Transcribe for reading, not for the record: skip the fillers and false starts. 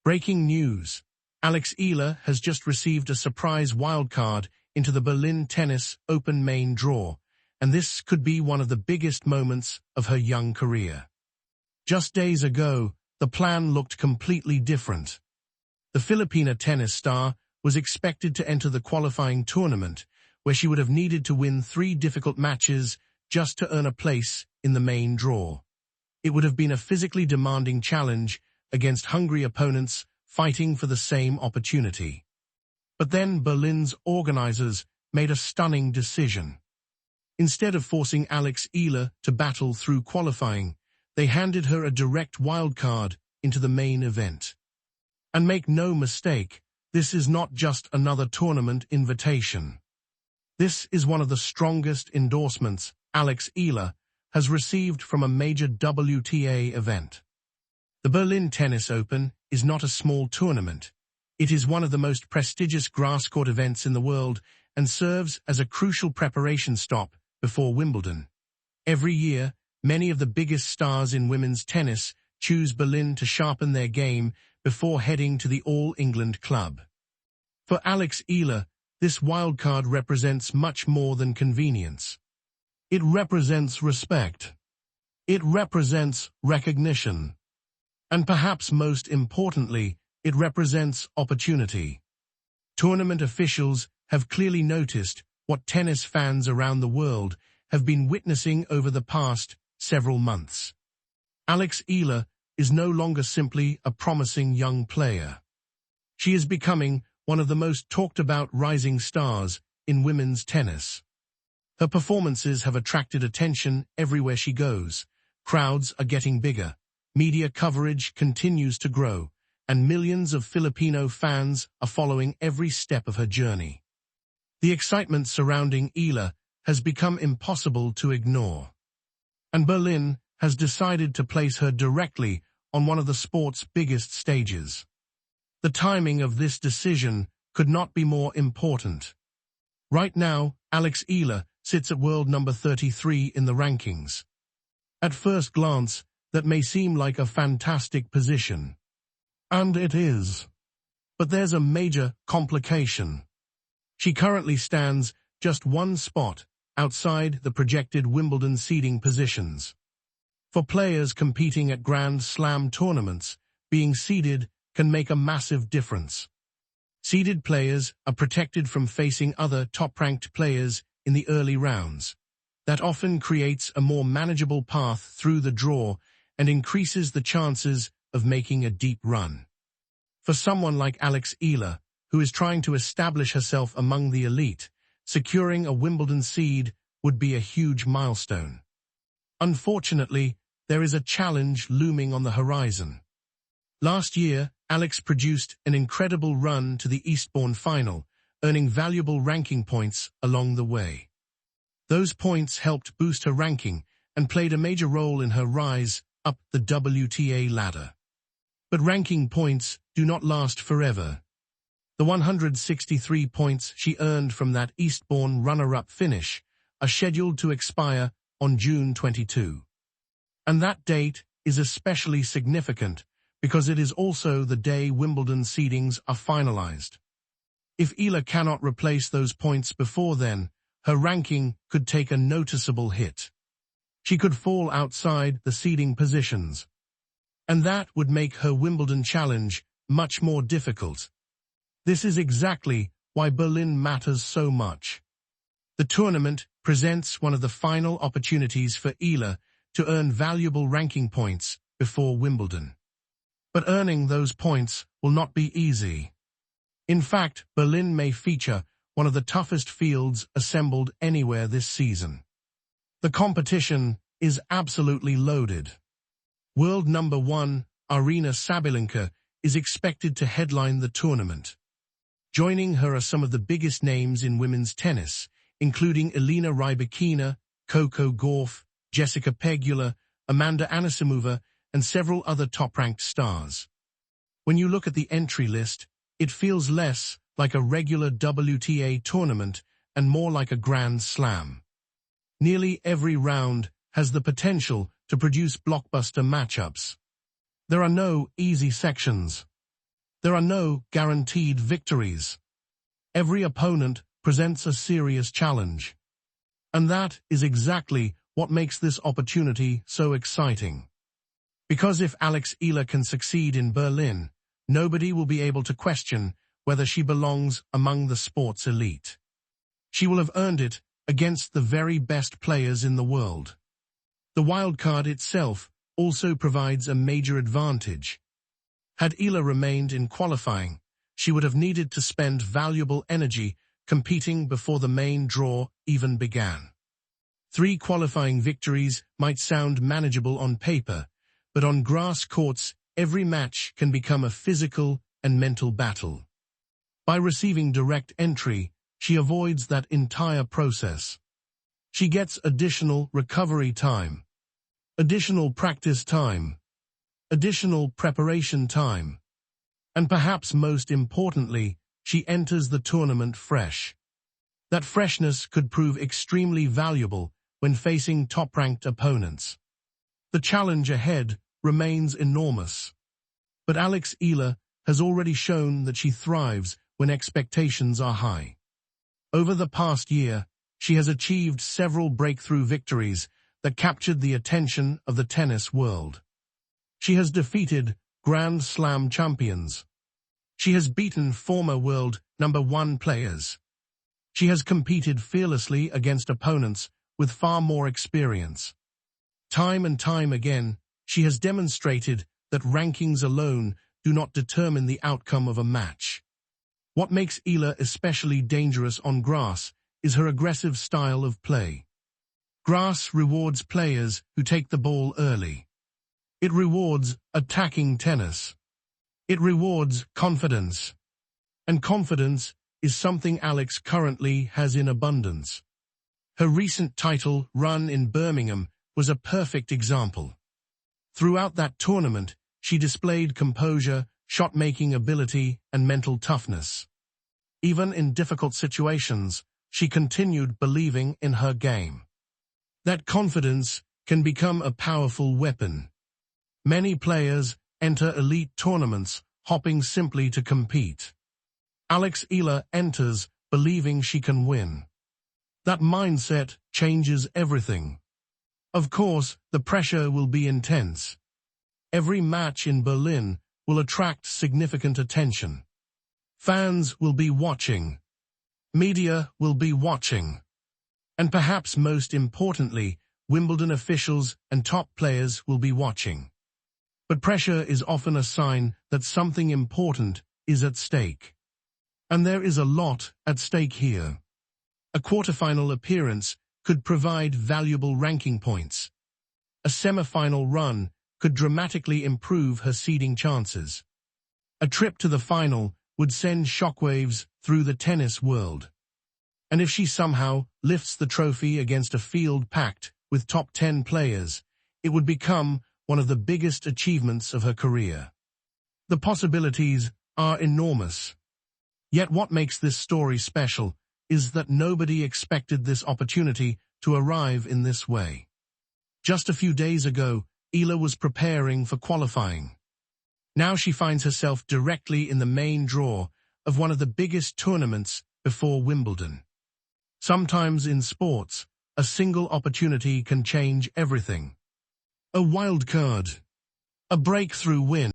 Breaking news. Alex Eala has just received a surprise wildcard into the Berlin Tennis Open main draw, and this could be one of the biggest moments of her young career. Just days ago, the plan looked completely different. The Filipino tennis star was expected to enter the qualifying tournament, where she would have needed to win 3 difficult matches just to earn a place in the main draw. It would have been a physically demanding challenge against hungry opponents fighting for the same opportunity. But then Berlin's organizers made a stunning decision. Instead of forcing Alex Eala to battle through qualifying, they handed her a direct wildcard into the main event. And make no mistake, this is not just another tournament invitation. This is one of the strongest endorsements Alex Eala has received from a major WTA event. The Berlin Tennis Open is not a small tournament. It is one of the most prestigious grass-court events in the world and serves as a crucial preparation stop before Wimbledon. Every year, many of the biggest stars in women's tennis choose Berlin to sharpen their game before heading to the All-England club. For Alex Eala, this wildcard represents much more than convenience. It represents respect. It represents recognition. And perhaps most importantly, it represents opportunity. Tournament officials have clearly noticed what tennis fans around the world have been witnessing over the past several months. Alex Eala is no longer simply a promising young player. She is becoming one of the most talked-about rising stars in women's tennis. Her performances have attracted attention everywhere she goes. Crowds are getting bigger. Media coverage continues to grow, and millions of Filipino fans are following every step of her journey. The excitement surrounding Eala has become impossible to ignore. And Berlin has decided to place her directly on one of the sport's biggest stages. The timing of this decision could not be more important. Right now, Alex Eala sits at world number 33 in the rankings. At first glance, that may seem like a fantastic position. And it is. But there's a major complication. She currently stands just one spot outside the projected Wimbledon seeding positions. For players competing at Grand Slam tournaments, being seeded can make a massive difference. Seeded players are protected from facing other top-ranked players in the early rounds. That often creates a more manageable path through the draw and increases the chances of making a deep run. For someone like Alex Eala, who is trying to establish herself among the elite, securing a Wimbledon seed would be a huge milestone. Unfortunately, there is a challenge looming on the horizon. Last year, Alex produced an incredible run to the Eastbourne final, earning valuable ranking points along the way. Those points helped boost her ranking and played a major role in her rise up the WTA ladder. But ranking points do not last forever. The 163 points she earned from that Eastbourne runner-up finish are scheduled to expire on June 22. And that date is especially significant because it is also the day Wimbledon seedings are finalized. If Eala cannot replace those points before then, her ranking could take a noticeable hit. She could fall outside the seeding positions, and that would make her Wimbledon challenge much more difficult. This is exactly why Berlin matters so much. The tournament presents one of the final opportunities for Eala to earn valuable ranking points before Wimbledon. But earning those points will not be easy. In fact, Berlin may feature one of the toughest fields assembled anywhere this season. The competition is absolutely loaded. World number 1, Aryna Sabalenka, is expected to headline the tournament. Joining her are some of the biggest names in women's tennis, including Elena Rybakina, Coco Gauff, Jessica Pegula, Amanda Anisimova, and several other top-ranked stars. When you look at the entry list, it feels less like a regular WTA tournament and more like a Grand Slam. Nearly every round has the potential to produce blockbuster matchups. There are no easy sections. There are no guaranteed victories. Every opponent presents a serious challenge. And that is exactly what makes this opportunity so exciting. Because if Alex Eala can succeed in Berlin, nobody will be able to question whether she belongs among the sport's elite. She will have earned it against the very best players in the world. The wildcard itself also provides a major advantage. Had Eala remained in qualifying, she would have needed to spend valuable energy competing before the main draw even began. 3 qualifying victories might sound manageable on paper, but on grass courts, every match can become a physical and mental battle. By receiving direct entry, she avoids that entire process. She gets additional recovery time, additional practice time, additional preparation time, and perhaps most importantly, she enters the tournament fresh. That freshness could prove extremely valuable when facing top-ranked opponents. The challenge ahead remains enormous. But Alex Eala has already shown that she thrives when expectations are high. Over the past year, she has achieved several breakthrough victories that captured the attention of the tennis world. She has defeated Grand Slam champions. She has beaten former world #1 players. She has competed fearlessly against opponents with far more experience. Time and time again, she has demonstrated that rankings alone do not determine the outcome of a match. What makes Eala especially dangerous on grass is her aggressive style of play. Grass rewards players who take the ball early. It rewards attacking tennis. It rewards confidence. And confidence is something Alex currently has in abundance. Her recent title run in Birmingham was a perfect example. Throughout that tournament, she displayed composure, shot-making ability, and mental toughness. Even in difficult situations, she continued believing in her game. That confidence can become a powerful weapon. Many players enter elite tournaments hopping simply to compete. Alex Eala enters believing she can win. That mindset changes everything. Of course, the pressure will be intense. Every match in Berlin will attract significant attention. Fans will be watching. Media will be watching. And perhaps most importantly, Wimbledon officials and top players will be watching. But pressure is often a sign that something important is at stake. And there is a lot at stake here. A quarterfinal appearance could provide valuable ranking points. A semifinal run could dramatically improve her seeding chances. A trip to the final would send shockwaves through the tennis world. And if she somehow lifts the trophy against a field packed with top 10 players, it would become one of the biggest achievements of her career. The possibilities are enormous. Yet what makes this story special is that nobody expected this opportunity to arrive in this way. Just a few days ago, Eala was preparing for qualifying. Now she finds herself directly in the main draw of one of the biggest tournaments before Wimbledon. Sometimes in sports, a single opportunity can change everything. A wildcard, a breakthrough win.